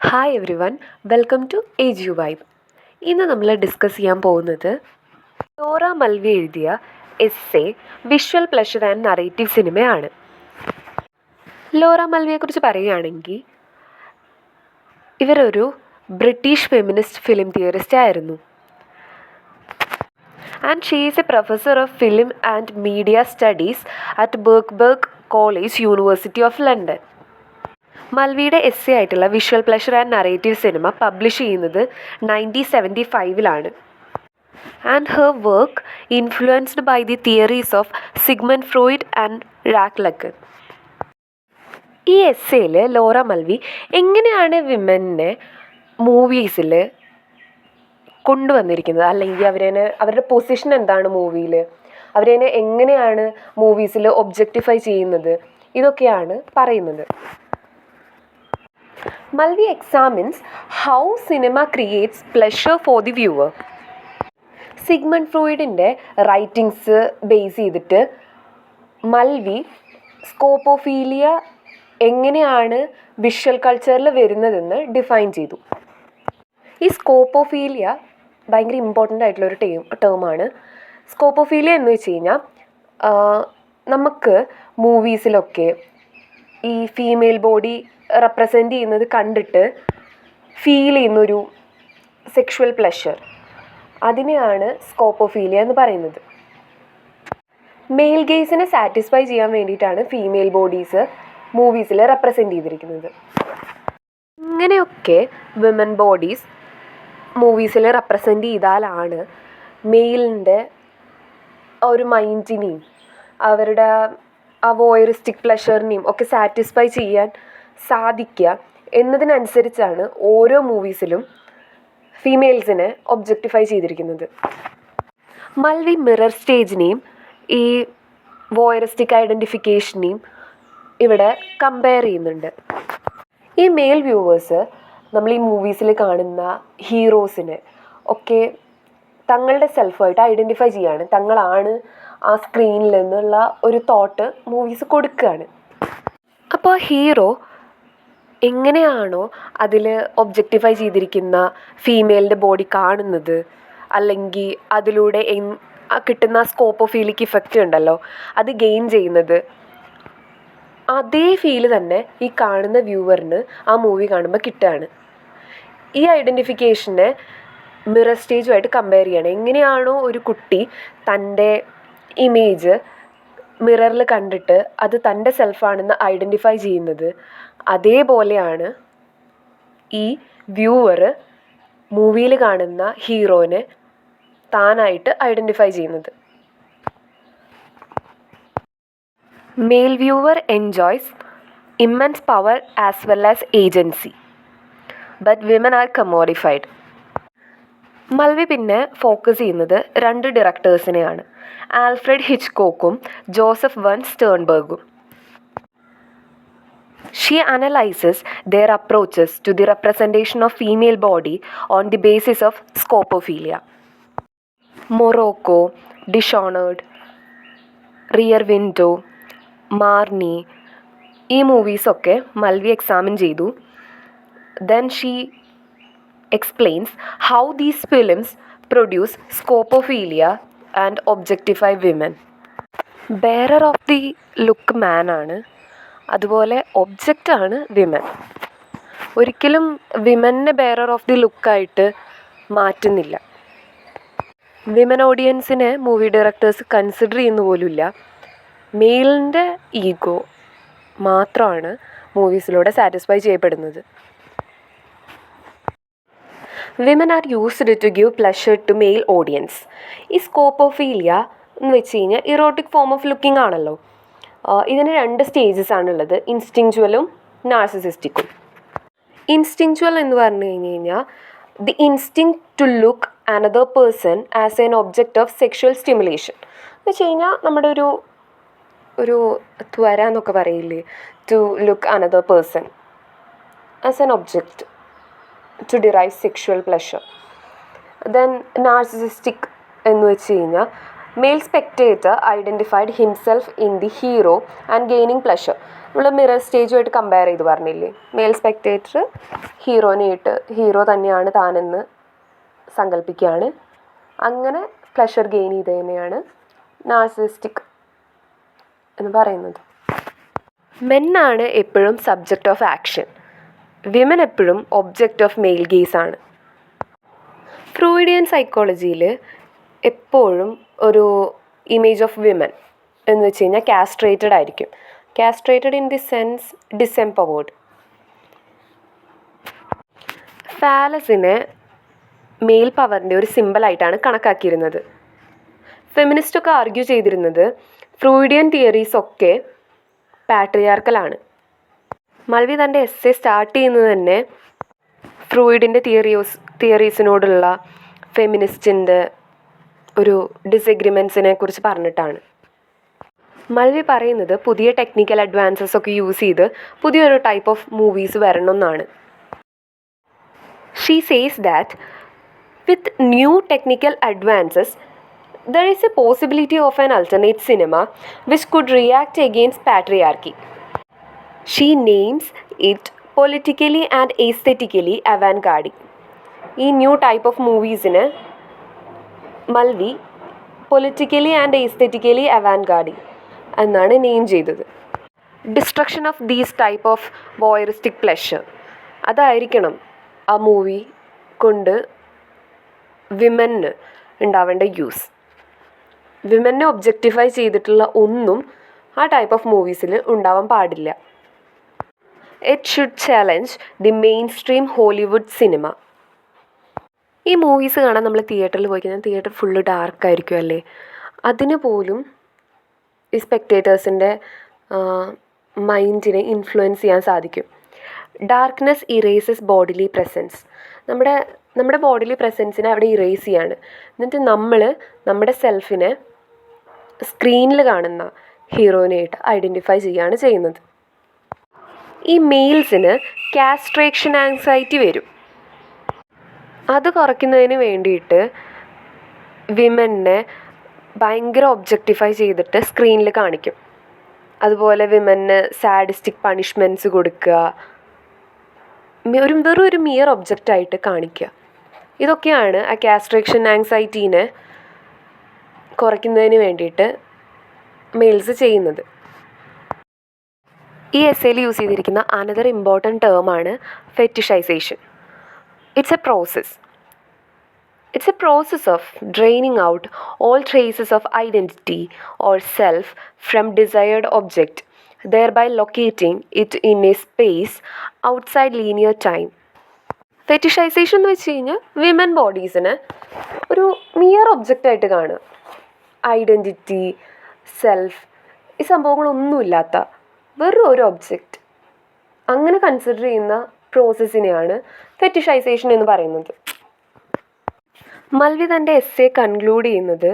Hi everyone, welcome to age you vibe. ഇന്ന് നമ്മൾ discuss ചെയ്യാൻ പോകുന്നത് ലോറ മൽവി എഴുതിയ essay visual pleasure and narrative സിനിമയാണ്. ലോറ മൽവിയെക്കുറിച്ച് പറയുകയാണെങ്കിൽ ഇവരൊരു ബ്രിട്ടീഷ് ഫെമിനിസ്റ്റ് ഫിലിം തിയറിസ്റ്റ് ആയിരുന്നു. And she is a professor of film and media studies at Birkbeck college, university of London. മൽവിയുടെ എസ്സേ ആയിട്ടുള്ള visual pleasure and narrative cinema publish ചെയ്യുന്നത് 1975 and her work influenced by the theories of Sigmund Freud and rack ലക്കൻ. ഈ എസ്സേയിൽ Laura മൽവി എങ്ങനെയാണ് വിമനെ മൂവീസിൽ കൊണ്ടുവന്നിരിക്കുന്നത്, അല്ലെങ്കിൽ അവരുടെ position എന്താണ് മൂവിയിൽ, അവരെ എങ്ങനെയാണ് മൂവീസിൽ ഒബ്ജക്റ്റിഫൈ ചെയ്യുന്നത്, ഇതൊക്കെയാണ് പറയുന്നത്. Mulvey examines how cinema creates pleasure for the viewer. Sigmund ഫ്രോയിഡിൻ്റെ റൈറ്റിങ്സ് ബേസ് ചെയ്തിട്ട് മൽവി സ്കോപ്പോഫീലിയ എങ്ങനെയാണ് വിഷ്വൽ കൾച്ചറിൽ വരുന്നതെന്ന് ഡിഫൈൻ ചെയ്തു. ഈ സ്കോപ്പോഫീലിയ ഭയങ്കര ഇമ്പോർട്ടൻ്റ് ആയിട്ടുള്ളൊരു ടേമാണ്. സ്കോപ്പോഫീലിയ എന്ന് വെച്ച് കഴിഞ്ഞാൽ നമുക്ക് മൂവീസിലൊക്കെ ഈ ഫീമെയിൽ ബോഡി റെപ്രസെൻ്റ് ചെയ്യുന്നത് കണ്ടിട്ട് ഫീൽ ചെയ്യുന്നൊരു സെക്ഷുവൽ പ്ലഷർ, അതിനെയാണ് സ്കോപ്പോഫീലിയ എന്ന് പറയുന്നത്. മെയിൽ ഗേസിനെ സാറ്റിസ്ഫൈ ചെയ്യാൻ വേണ്ടിയിട്ടാണ് ഫീമെയിൽ ബോഡീസ് മൂവീസിൽ റെപ്രസെൻ്റ് ചെയ്തിരിക്കുന്നത്. ഇങ്ങനെയൊക്കെ വിമൻ ബോഡീസ് മൂവീസിൽ റെപ്രസെൻ്റ് ചെയ്താലാണ് മെയിലിൻ്റെ ഒരു മൈൻഡിനെയും അവരുടെ ആ വോയറിസ്റ്റിക് പ്ലഷറിനെയും ഒക്കെ സാറ്റിസ്ഫൈ ചെയ്യാൻ സാധിക്കുക എന്നതിനനുസരിച്ചാണ് ഓരോ മൂവീസിലും ഫീമെയിൽസിനെ ഒബ്ജക്റ്റിഫൈ ചെയ്തിരിക്കുന്നത്. മൽവി മിറർ സ്റ്റേജിനെയും ഈ വോയറിസ്റ്റിക് ഐഡൻറ്റിഫിക്കേഷനെയും ഇവിടെ കമ്പയർ ചെയ്യുന്നുണ്ട്. ഈ മെയിൽ വ്യൂവേഴ്സ് നമ്മൾ ഈ മൂവീസിൽ കാണുന്ന ഹീറോസിനെ ഒക്കെ തങ്ങളുടെ സെൽഫായിട്ട് ഐഡൻറ്റിഫൈ ചെയ്യുകയാണ്, തങ്ങളാണ് ആ സ്ക്രീനിൽ നിന്നുള്ള ഒരു തോട്ട് മൂവീസ് കൊടുക്കുകയാണ്. അപ്പോൾ ഹീറോ എങ്ങനെയാണോ അതിൽ ഒബ്ജക്റ്റിഫൈ ചെയ്തിരിക്കുന്ന ഫീമെയിലിൻ്റെ ബോഡി കാണുന്നത്, അല്ലെങ്കിൽ അതിലൂടെ കിട്ടുന്ന സ്കോപ്പോഫീലിക് ഇഫക്റ്റ് ഉണ്ടല്ലോ അത് ഗെയിൻ ചെയ്യുന്നത്, അതേ ഫീല് തന്നെ ഈ കാണുന്ന വ്യൂവറിന് ആ മൂവി കാണുമ്പോൾ കിട്ടുകയാണ്. ഈ ഐഡൻറ്റിഫിക്കേഷനെ മിറർ സ്റ്റേജുമായിട്ട് കമ്പയർ ചെയ്യണം. എങ്ങനെയാണോ ഒരു കുട്ടി തൻ്റെ ഇമേജ് മിററിൽ കണ്ടിട്ട് അത് തൻ്റെ സെൽഫാണെന്ന് ഐഡൻറ്റിഫൈ ചെയ്യുന്നത്, അതേപോലെയാണ് ഈ വ്യൂവർ മൂവിയിൽ കാണുന്ന ഹീറോനെ താനായിട്ട് ഐഡൻറ്റിഫൈ ചെയ്യുന്നത്. Male viewer enjoys immense power as well as agency, but women are commodified. Mulvey പിന്നെ ഫോക്കസ് ചെയ്യുന്നത് രണ്ട് ഡയറക്ടേഴ്സിനെയാണ്, ആൽഫ്രഡ് ഹിച്ച്കോക്കും ജോസഫ് വൺ സ്റ്റേൺബർഗും. She analyzes their approaches to the representation of female body on the basis of scopophilia. Morocco, Dishonored, Rear Window, Marnie, ഈ മൂവീസൊക്കെ മൽവി examine ചെയ്തു. Then she explains how these films produce scopophilia and objectify women. Bearer of the look man ആണ്, അതുപോലെ ഒബ്ജക്റ്റാണ് women. ഒരിക്കലും വിമനെ bearer of the ലുക്കായിട്ട് മാറ്റുന്നില്ല. Women ഓഡിയൻസിനെ മൂവി ഡയറക്ടേഴ്സ് കൺസിഡർ ചെയ്യുന്ന പോലുമില്ല. മെയിലിൻ്റെ ഈഗോ മാത്രമാണ് മൂവീസിലൂടെ സാറ്റിസ്ഫൈ ചെയ്യപ്പെടുന്നത്. Women are used to give pleasure to male audience. ഈ സ്കോപ്പോഫീലിയ എന്ന് വെച്ച് കഴിഞ്ഞാൽ ഇറോട്ടിക് ഫോം ഓഫ് ലുക്കിംഗ് ആണല്ലോ. ഇതിന് രണ്ട് സ്റ്റേജസ് ആണുള്ളത്, ഇൻസ്റ്റിങ്ച്വലും നാർസിസിസ്റ്റിക്കും. ഇൻസ്റ്റിങ്ച്വൽ എന്ന് പറഞ്ഞു കഴിഞ്ഞാൽ the instinct to look another person as an object of sexual stimulation എന്ന് വെച്ച് കഴിഞ്ഞാൽ നമ്മുടെ ഒരു ത്വര എന്നൊക്കെ പറയില്ലേ, to look another person as an object to derive sexual pleasure. Then narcissistic എന്ന് വെച്ച് കഴിഞ്ഞാൽ male spectator identified himself in the hero and gaining pleasure. നമ്മൾ മിറർ സ്റ്റേജുമായിട്ട് കമ്പയർ ചെയ്ത് പറഞ്ഞില്ലേ, മെയിൽ സ്പെക്ടേറ്റർ ഹീറോ തന്നെയാണ് താനെന്ന് സങ്കല്പിക്കുകയാണ്, അങ്ങനെ പ്ലഷർ ഗെയിൻ ചെയ്തതിനെയാണ് നാർസിസിസ്റ്റിക് എന്ന് പറയുന്നത്. മെന്നാണ് എപ്പോഴും സബ്ജക്റ്റ് ഓഫ് ആക്ഷൻ, വിമൻ എപ്പോഴും ഒബ്ജക്റ്റ് ഓഫ് മെയിൽ ഗേസ് ആണ്. ഫ്രൂയിഡിയൻ സൈക്കോളജിയിൽ എപ്പോഴും ഒരു ഇമേജ് ഓഫ് വിമൻ എന്ന് വെച്ച് കഴിഞ്ഞാൽ കാസ്ട്രേറ്റഡ് ആയിരിക്കും. കാസ്ട്രേറ്റഡ് ഇൻ ദി സെൻസ് ഡിസെംപവേർഡ്. ഫാലസിനെ മെയിൽ പവറിൻ്റെ ഒരു സിമ്പിളായിട്ടാണ് കണക്കാക്കിയിരുന്നത്. ഫെമിനിസ്റ്റൊക്കെ ആർഗ്യൂ ചെയ്തിരുന്നത് ഫ്രൂയിഡിയൻ തിയറീസൊക്കെ പാട്രിയാർക്കലാണ്. മൾവി തൻ്റെ എസ്സേ സ്റ്റാർട്ട് ചെയ്യുന്നത് തന്നെ ഫ്രൂയിഡിൻ്റെ തിയറീസിനോടുള്ള ഫെമിനിസ്റ്റിൻ്റെ ഒരു ഡിസഗ്രിമെൻസിനെ കുറിച്ച് പറഞ്ഞിട്ടാണ്. മൾവി പറയുന്നത് പുതിയ ടെക്നിക്കൽ അഡ്വാൻസസ് ഒക്കെ യൂസ് ചെയ്ത് പുതിയൊരു ടൈപ്പ് ഓഫ് മൂവീസ് വരണമെന്നാണ്. She says that with new technical advances there is a possibility of an alternate cinema which could react against patriarchy. She names it politically and aesthetically avant-garde. ഈ new type of മൂവീസിന് Mulvey politically and aesthetically avant-garde എന്നാണ് name ചെയ്തത്. Destruction of these type of voyeuristic pleasure, അതായിരിക്കണം ആ movie കൊണ്ട് വിമന് ഉണ്ടാവേണ്ട use. വിമനെ ഒബ്ജക്റ്റിഫൈ ചെയ്തിട്ടുള്ള ഒന്നും ആ ടൈപ്പ് ഓഫ് മൂവീസിൽ ഉണ്ടാവാൻ പാടില്ല. It should challenge the mainstream Hollywood cinema. ഈ മൂവീസ് കാണാൻ നമ്മൾ തിയേറ്ററിൽ പോയി കഴിഞ്ഞാൽ തിയേറ്റർ ഫുള്ള് ഡാർക്കായിരിക്കും അല്ലേ, അതിന് പോലും ഈ സ്പെക്ടേറ്റേഴ്സിൻ്റെ മൈൻഡിനെ ഇൻഫ്ലുവൻസ് ചെയ്യാൻ സാധിക്കും. Darkness erases bodily presence. നമ്മുടെ ബോഡിലി പ്രസൻസിനെ അവിടെ ഇറേസ് ചെയ്യാണ്. എന്നിട്ട് നമ്മൾ നമ്മുടെ സെൽഫിനെ സ്ക്രീനിൽ കാണുന്ന ഹീറോയിനായിട്ട് ഐഡൻറ്റിഫൈ ചെയ്യുകയാണ് ചെയ്യുന്നത്. ഈ മെയിൽസിന് കാസ്ട്രേഷൻ ആങ്സൈറ്റി വരും. അത് കുറയ്ക്കുന്നതിന് വേണ്ടിയിട്ട് വിമനെ ഭയങ്കര ഒബ്ജക്റ്റിഫൈ ചെയ്തിട്ട് സ്ക്രീനിൽ കാണിക്കും. അതുപോലെ വിമന് സാഡിസ്റ്റിക് പണിഷ്മെൻറ്റ്സ് കൊടുക്കുക, വെറും ഒരു മിയർ ഒബ്ജക്റ്റായിട്ട് കാണിക്കുക. ഇതൊക്കെയാണ് ആ കാസ്ട്രേഷൻ ആങ്സൈറ്റീനെ കുറയ്ക്കുന്നതിന് വേണ്ടിയിട്ട് മെയിൽസ് ചെയ്യുന്നത്. ഈ എസ്സേയിൽ യൂസ് ചെയ്തിരിക്കുന്ന അനദർ ഇമ്പോർട്ടൻറ്റ് ടേമാണ് fetishisation. It's a process of draining out all traces of identity or self from desired object, thereby locating it in a space outside linear time. Fetishisation എന്ന് വെച്ച് കഴിഞ്ഞാൽ വിമൻ ബോഡീസിനെ ഒരു mere ഒബ്ജക്റ്റായിട്ട് കാണുക. Identity, self, ഈ സംഭവങ്ങളൊന്നുമില്ലാത്ത വെറും ഒരു object അങ്ങനെ consider ചെയ്യുന്ന പ്രോസസ്സിനെയാണ് ഫെറ്റിഷൈസേഷൻ എന്ന് പറയുന്നത്. മൾവി തൻ്റെ എസ്സേ കൺക്ലൂഡ് ചെയ്യുന്നത്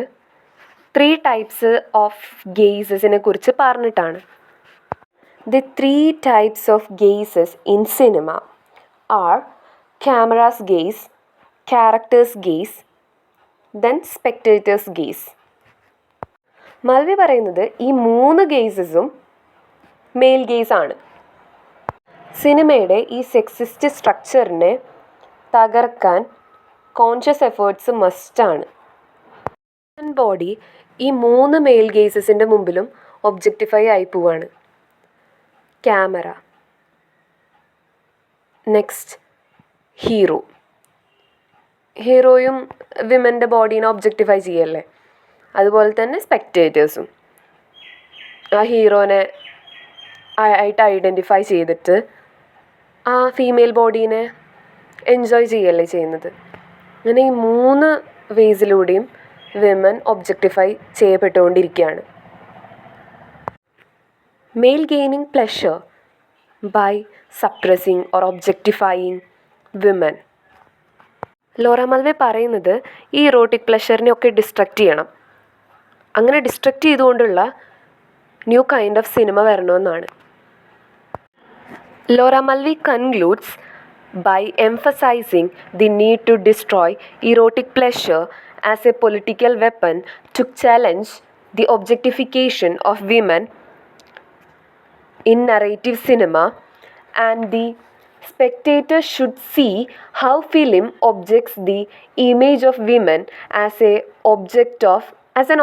3 ടൈപ്സ് ഓഫ് ഗെയ്സസിനെ കുറിച്ച് പറഞ്ഞിട്ടാണ്. The 3 types of gazes in cinema are camera's gaze, character's gaze, then spectator's gaze. മൾവി പറയുന്നത് ഈ 3 ഗേസസും മെയിൽ ഗേസ് ആണ്. സിനിമയുടെ ഈ സെക്സിസ്റ്റ് സ്ട്രക്ചറിനെ തകർക്കാൻ കോൺഷ്യസ് എഫേർട്സ് മസ്റ്റാണ്. ബോഡി ഈ 3 മെയിൽ ഗേസസിൻ്റെ മുമ്പിലും ഒബ്ജക്റ്റിഫൈ ആയി പോവാണ്. ക്യാമറ, നെക്സ്റ്റ് ഹീറോയും വിമൻ്റെ ബോഡീനെ ഒബ്ജക്റ്റിഫൈ ചെയ്യല്ലേ, അതുപോലെ തന്നെ സ്പെക്ടേറ്റേഴ്സും ആ ഹീറോനെ ആയിട്ട് ഐഡൻറ്റിഫൈ ചെയ്തിട്ട് ആ ഫീമെയിൽ ബോഡീനെ എൻജോയ് ചെയ്യല്ലേ ചെയ്യുന്നത്. അങ്ങനെ ഈ 3 വേസിലൂടെയും വിമൻ ഒബ്ജക്റ്റിഫൈ ചെയ്യപ്പെട്ടുകൊണ്ടിരിക്കുകയാണ്. Male gaining pleasure by suppressing or objectifying women. Laura Mulvey പറയുന്നത് ഈ ഇറോട്ടിക് പ്ലഷറിനെ ഒക്കെ ഡിസ്ട്രക്റ്റ് ചെയ്യണം. അങ്ങനെ ഡിസ്ട്രക്റ്റ് ചെയ്തുകൊണ്ടുള്ള ന്യൂ കൈൻഡ് ഓഫ് സിനിമ വരണമെന്നാണ്. Laura Mulvey concludes by emphasizing the need to destroy erotic pleasure as a political weapon to challenge the objectification of women in narrative cinema, and the spectator should see how film objects the image of women as an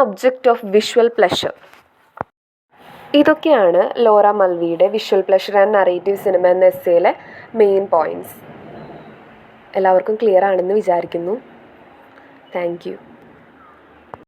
object of visual pleasure. ഇതൊക്കെയാണ് Laura മൽവിയുടെ visual pleasure and narrative cinema എന്ന എസ്സേയിലെ main points. എല്ലാവർക്കും clear ആണെന്ന് വിചാരിക്കുന്നു. Thank U.